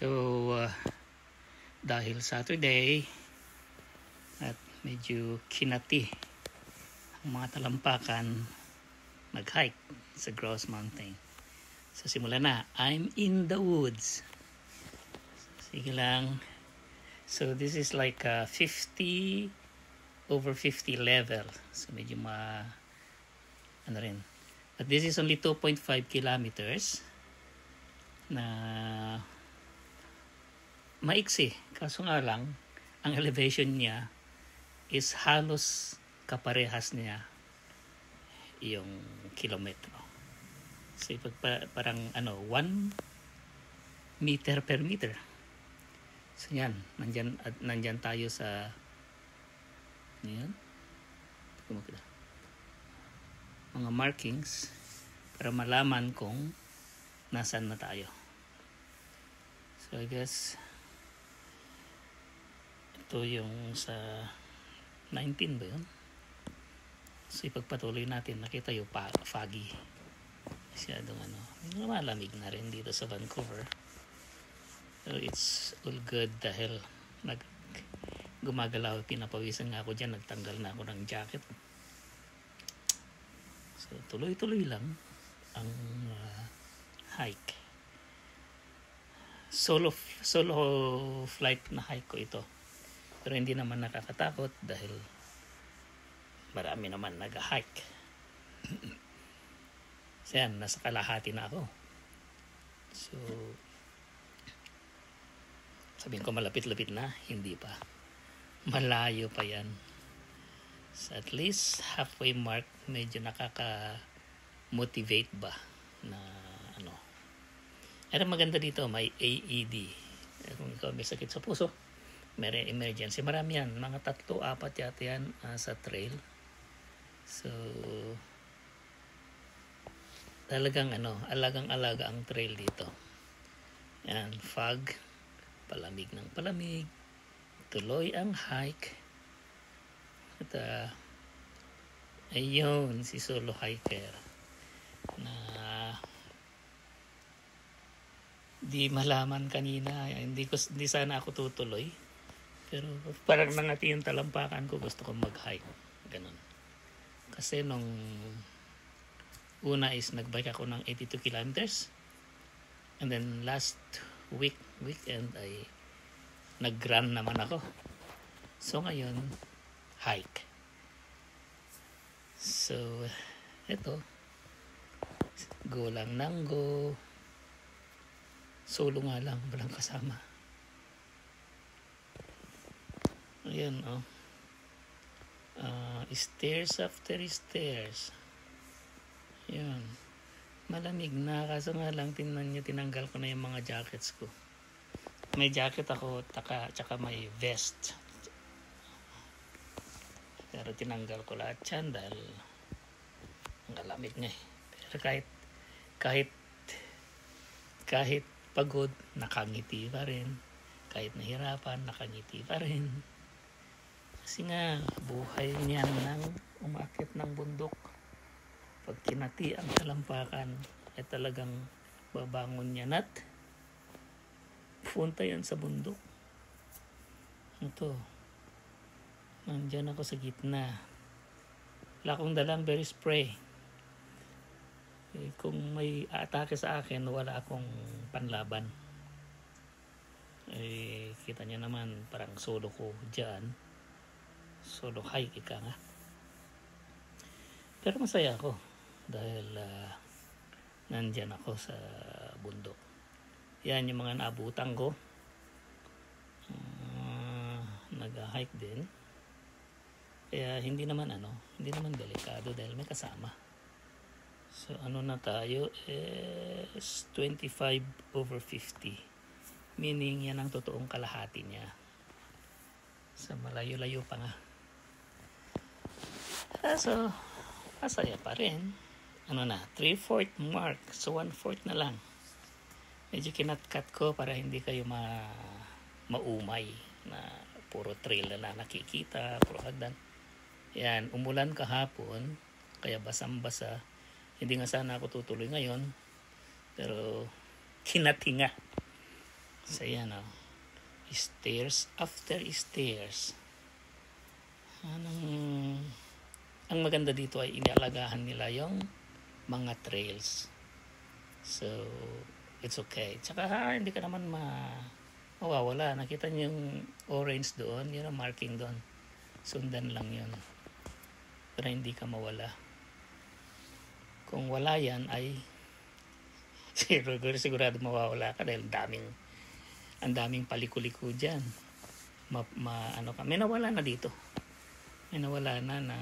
So, dahil Saturday at medyo kinati ang mga talampakan, mag-hike sa Grouse Mountain. So, simulan na. I'm in the woods. Sige lang. So, this is like 50 over 50 level. So, medyo ano rin. But this is only 2.5 kilometers na maiksi. Kaso nga lang, ang elevation niya is halos kaparehas niya yung kilometro. So, parang 1 meter per meter. So, yan. Nandyan tayo sa yan. Mga markings para malaman kung nasaan na tayo. So, I guess ito yung sa 19 ba yun? So, ipagpatuloy natin. Nakita yung foggy. Masyadong malamig na rin dito sa Vancouver. So, it's all good dahil gumagalaw, pinapawisan nga ako dyan, nagtanggal na ako ng jacket. So, tuloy-tuloy lang ang hike. Solo flight na hike ko ito. Pero hindi naman nakakatakot dahil marami naman nag-hike. So, yan, nasa kalahati na ako. So, sabihin ko malapit-lapit na, hindi pa. Malayo pa yan. So at least halfway mark, medyo nakaka-motivate ba na Pero maganda dito, may AED. Kung ikaw may sakit sa puso, may emergency. Marami yan, mga 3-4 yata yan sa trail. So talagang alagang-alaga ang trail dito. Yan, fog, palamig ng palamig, tuloy ang hike. At ayun, si solo hiker na di malaman kanina, hindi sana ako tutuloy, pero parang nangati yung talampakan ko, gusto ko mag-hike, ganun. Kasi nung una is nagbike ako ng 82 kilometers, and then last weekend ay nag-run naman ako. So ngayon, hike. So, eto, go lang nang go. Solo nga lang, walang kasama. Ayan, stairs after stairs. Ayan. Malamig na, kaso nga lang, tinanggal ko na yung mga jackets ko. May jacket ako, tsaka may vest. Pero tinanggal ko lahat yan dahil ang lamig nga eh. Pero kahit pagod, nakangiti pa rin. Kahit nahirapan, nakangiti pa rin. Kasi nga, buhay niyan ng umakyat ng bundok. Pag kinati ang talampakan, ay talagang babangon niyan at punta yan sa bundok. Ito. Nandyan ako sa gitna. Wala akong dalang berry spray. Kung may atake sa akin, wala akong panlaban. Kita niyo naman, parang solo ko dyan. Solo hike ka nga. Pero masaya ako dahil nandyan ako sa bundok. Yan yung mga naabutan ko. Nag-hike din. Kaya hindi naman delikado dahil may kasama. So na tayo is 25 over 50. Meaning yan ang totoong kalahati niya. So malayo-layo pa nga. So masaya pa rin. 3/4 mark. So 1/4 na lang. Medyo kinat-cut ko para hindi kayo maumay na puro trail na nakikita, puro hagdan. Yan, umulan kahapon, kaya basang-basa. Hindi nga sana ako tutuloy ngayon, pero kinatinga. So yan o. Stairs after stairs. Ang maganda dito ay inialagahan nila yung mga trails. So, it's okay. Tsaka hindi ka naman mawawala. Nakita niyo yung orange doon, yun ang marking doon. Sundan lang yun. Para hindi ka mawala. Kung wala yan ay sigurado mawawala ka dahil ang daming palikuliko dyan. May nawala na dito. May nawala na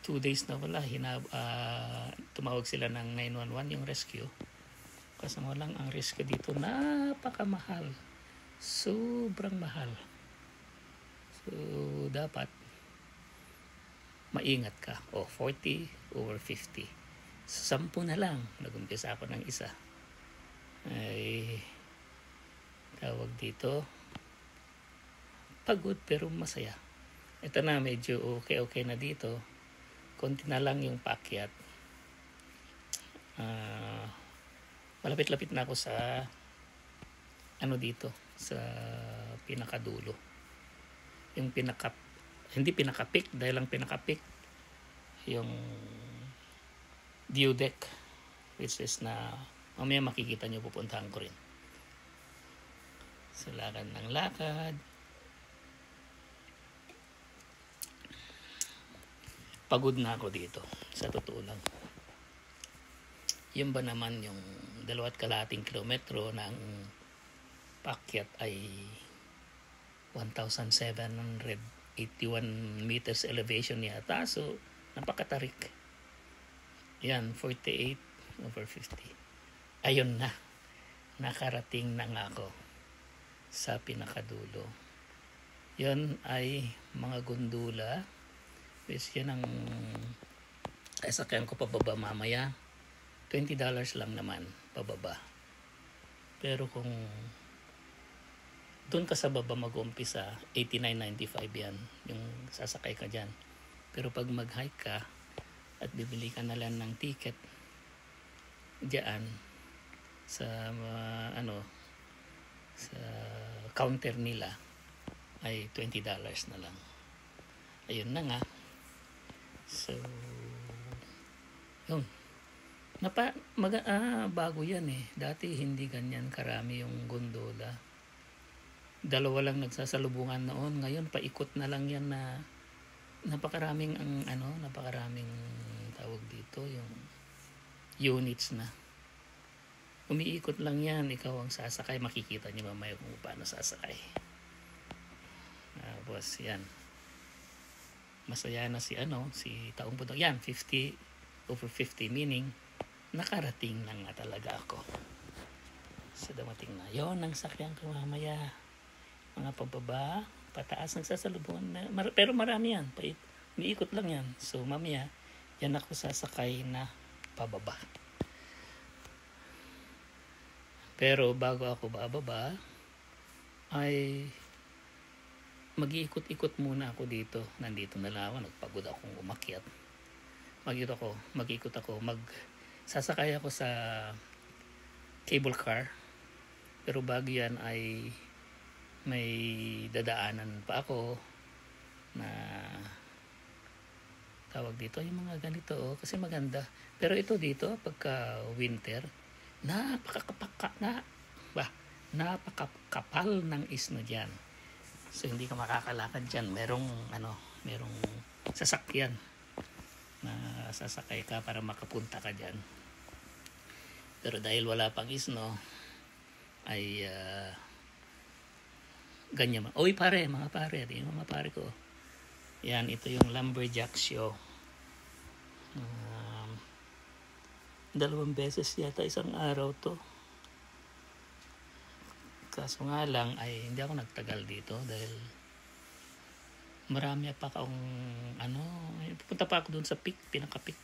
2 days na wala. Tumawag sila ng 911 yung rescue. Kasi walang ang rescue dito. Napakamahal. Sobrang mahal. So, dapat maingat ka. 40 over 50. 10 na lang. Nag-umpisa ako ng isa. Ay, tawag dito. Pagod pero masaya. Ito na, medyo okay na dito. Konti na lang yung paakyat. Malapit-lapit na ako sa dito, sa pinakadulo. Yung hindi pinaka-peak, dahil lang pinaka-peak yung view deck, which is na mamaya makikita nyo, pupuntahan ko rin. So, lakad ng lakad. Pagod na ako dito, sa totoo lang. Yun ba naman yung 2.5 kilometro ng paakyat ay 1,781 meters elevation yata. So, napakatarik. Yan, 48 over 50. Ayun na. Nakarating na nga ako sa pinakadulo. Yan ay mga gundula. Which yan ang sasakyan ko pababa mamaya. $20 lang naman pababa. Pero kung doon ka sa baba mag-umpisa, $89.95 yan yung sasakay ka dyan. Pero pag mag-hike ka at bibili ka na lang ng ticket dyan sa sa counter nila ay $20 na lang. Ayun na nga. So, yun. Bago yan eh. Dati hindi ganyan karami yung gondola. 2 lang nagsasalubungan noon. Ngayon paikot na lang yan na napakaraming napakaraming tawag dito, yung units na. Umiikot lang yan. Ikaw ang sasakay. Makikita niyo mamaya kung paano sasakay. Boss, yan. Masaya na si Taong Pudong. Yan, 50 over 50, meaning nakarating na nga talaga ako. So, dumating na. Yon ang sakyan ko mamaya. Mga pababa, pataas, nagsasalubungan na. Pero marami yan. Umiikot lang yan. So, mamaya, yan ako sasakay na pababa. Pero bago ako bababa, ay mag-iikot-ikot muna ako dito. Nandito na lang ako, nagpagod akong umakyat. Mag-ikot ako, sasakay ako sa cable car. Pero bago yan ay may dadaanan pa ako na tawag dito, yung mga ganito kasi maganda. Pero ito dito, pagka winter, napakakapal ng isno dyan. So hindi ka makakalakad dyan. Merong sasakyan na sasakay ka para makapunta ka dyan. Pero dahil wala pang isno ay ganyan. Oy pare, mga pare, yung mga pare ko. Yan, ito yung lumberjack show. 2 beses yata isang araw to. Kaso nga lang ay hindi ako nagtagal dito dahil marami pa akong pupunta pa ako dun sa peak, pinaka-peak.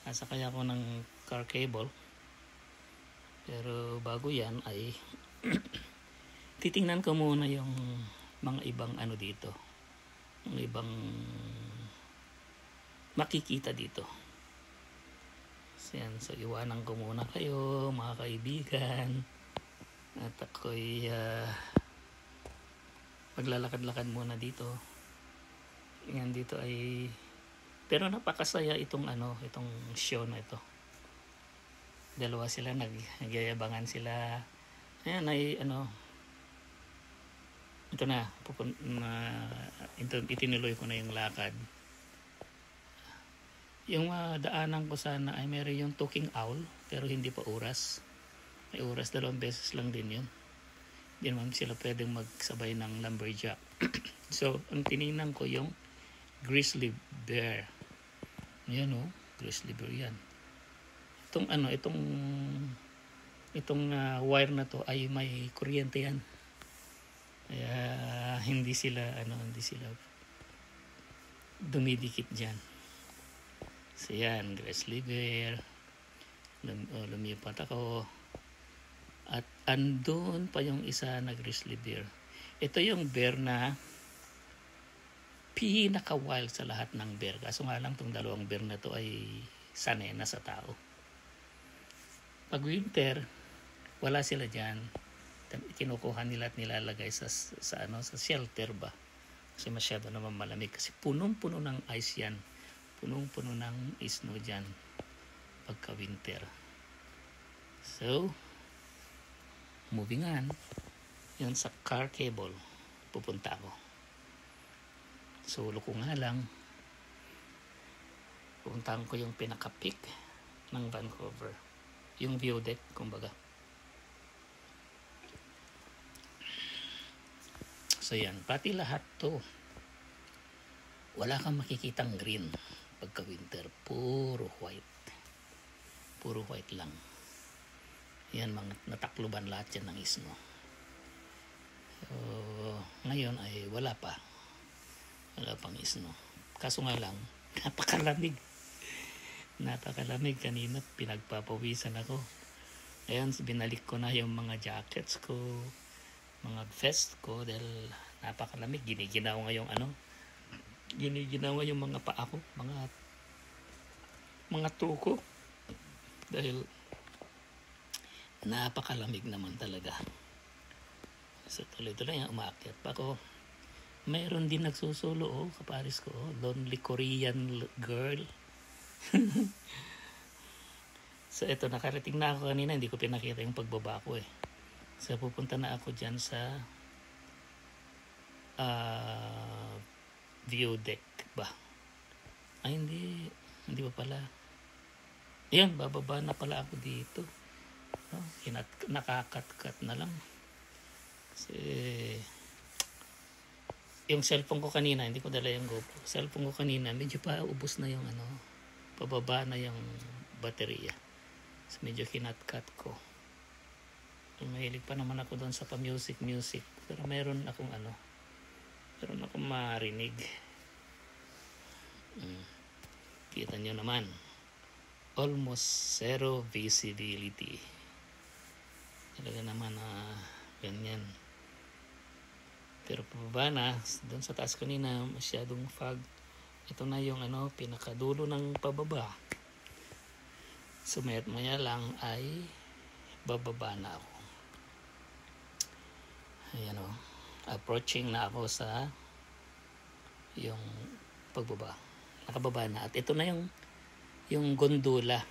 Sasakay ako ng car cable. Pero bago yan ay titingnan ko muna yung mga ibang dito. Yung ibang makikita dito. So, iwanan ko muna kayo, mga kaibigan. At ako'y maglalakad-lakad muna dito. Yan dito ay, pero napakasaya itong itong show na ito. Dalawa sila, nagyayabangan sila. Ayan ay ito na, itinuloy ko na yung lakad. Yung daanan ko sana ay meron yung talking owl, pero hindi pa oras. May oras, 2 beses lang din yun. Hindi naman sila pwedeng magsabay ng lumberjack. So, ang tinignan ko yung grizzly bear. Yan grizzly bear yan. Itong wire na to ay may kuryente yan. Kaya hindi sila dumidikit diyan. So yan, grizzly bear. Lumipat ako. At andun pa yung isa na grizzly bear. Ito yung bear na pinaka-wild sa lahat ng bear. Kaso nga lang itong 2 bear na to ay sanay na sa tao. Pag winter, wala sila dyan. Kinukuha nila at nilalagay sa shelter ba. Kasi masyado naman malamig. Kasi punong-puno ng ice yan. Punong-puno ng snow dyan pagka winter. So, moving on. Yun sa car cable. Pupunta ako. Solo ko nga lang. Pupuntahan ko yung pinaka-peak ng Vancouver. Yung view deck, kumbaga. So yan, pati lahat to. Wala kang makikitang green pagka winter. Puro white. Puro white lang. Yan, mga natakluban lahat yan ng snow. So, ngayon ay wala pa. Wala pang snow. Kaso nga lang, napakalamig. Napakalamig. Kanina pinagpapawisan ako. Ayan, binalik ko na yung mga jackets ko, mga vest ko dahil napakalamig. Giniginaw nga yung mga paa ko, mga tuko dahil napakalamig naman talaga. So tuloy-tuloy umaakyat pa ako. Mayroon din nagsusulo kaparis ko, lonely Korean girl. So ito, nakarating na ako kanina, hindi ko pinakita yung pagbaba ko So pupunta na ako dyan sa view deck ba? Ay hindi pa pala. Ayan, bababa na pala ako dito. Nakakat-cut na lang. Kasi yung cellphone ko kanina, hindi ko dala yung GoPro. Cellphone ko kanina, medyo pa ubos na yung pababa na yung baterya. So medyo kinat-cut ko. Mahilig pa naman ako doon sa pa-music. Pero meron akong marinig. Kita nyo naman. Almost zero visibility. Talaga naman ganyan. Pero pababa na, doon sa taas kanina, masyadong fog. Ito na yung pinakadulo ng pababa. So maya lang ay bababa na ako. Ayan approaching na ako sa yung pagbaba. Nakababa na. At ito na yung gondola.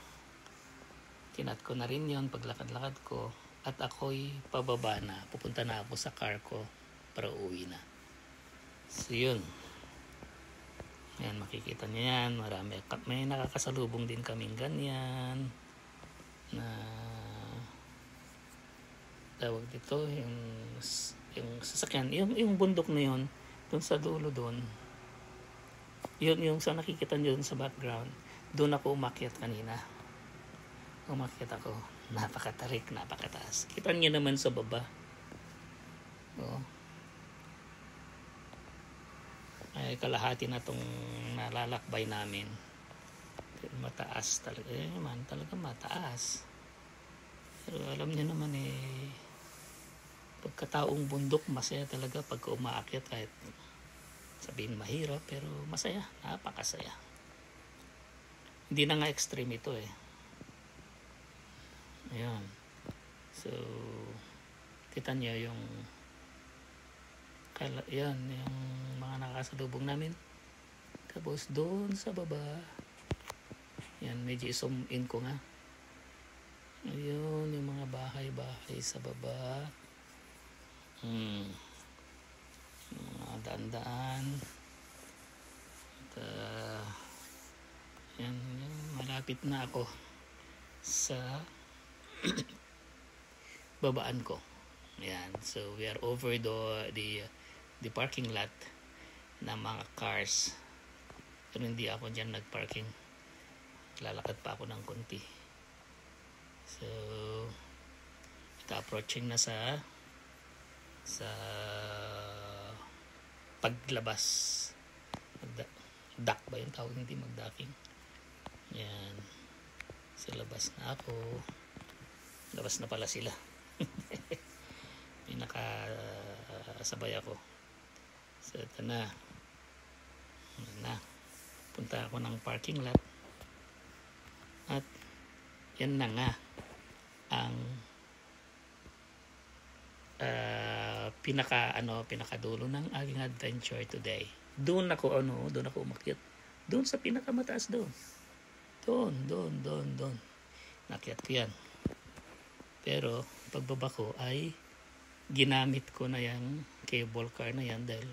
Kinat ko na rin yon paglakad-lakad ko. At ako'y pababa na. Pupunta na ako sa car ko para uwi na. So yun. Ayan, makikita niyo yan. May nakakasalubong din kaming ganyan. Na tawag dito yung sasakyan, yung bundok na yun doon sa dulo doon, yun yung sa nakikita nyo sa background, doon ako umakyat kanina. Ako, napakatarik, napakataas. Kita nyo naman sa baba. Ay kalahati na tong nalalakbay namin. Mataas talaga. Talaga mataas. Pero alam niyo naman pagkataong bundok, masaya talaga pagka umaakyat, kahit sabihin mahirap, pero masaya, napakasaya. Hindi na nga extreme ito Ayan. So Kita niyo yung yan, yung mga nakasalubong namin. Tapos doon sa baba, yan, medyo zoom in ko nga. Ayun, yung mga bahay-bahay sa baba. Mga daan-daan. At, yan, malapit na ako sa babaan ko. Yan, so we are over the parking lot na mga cars. Pero hindi ako dyan nagparking. Lalakad pa ako ng konti. So, approaching na sa paglabas. Duck ba yung tawag? Hindi magdacking. Yan. So, labas na ako. Labas na pala sila. May nakasabay ako. So, ito na. Punta ako ng parking lot. At yan na nga ang pinakadulo ng aking adventure today. Doon ako umakyat. Doon sa pinakamataas doon. Doon. Nakyat ko yan. Pero pagbaba ko ay ginamit ko na yung cable car na yan dahil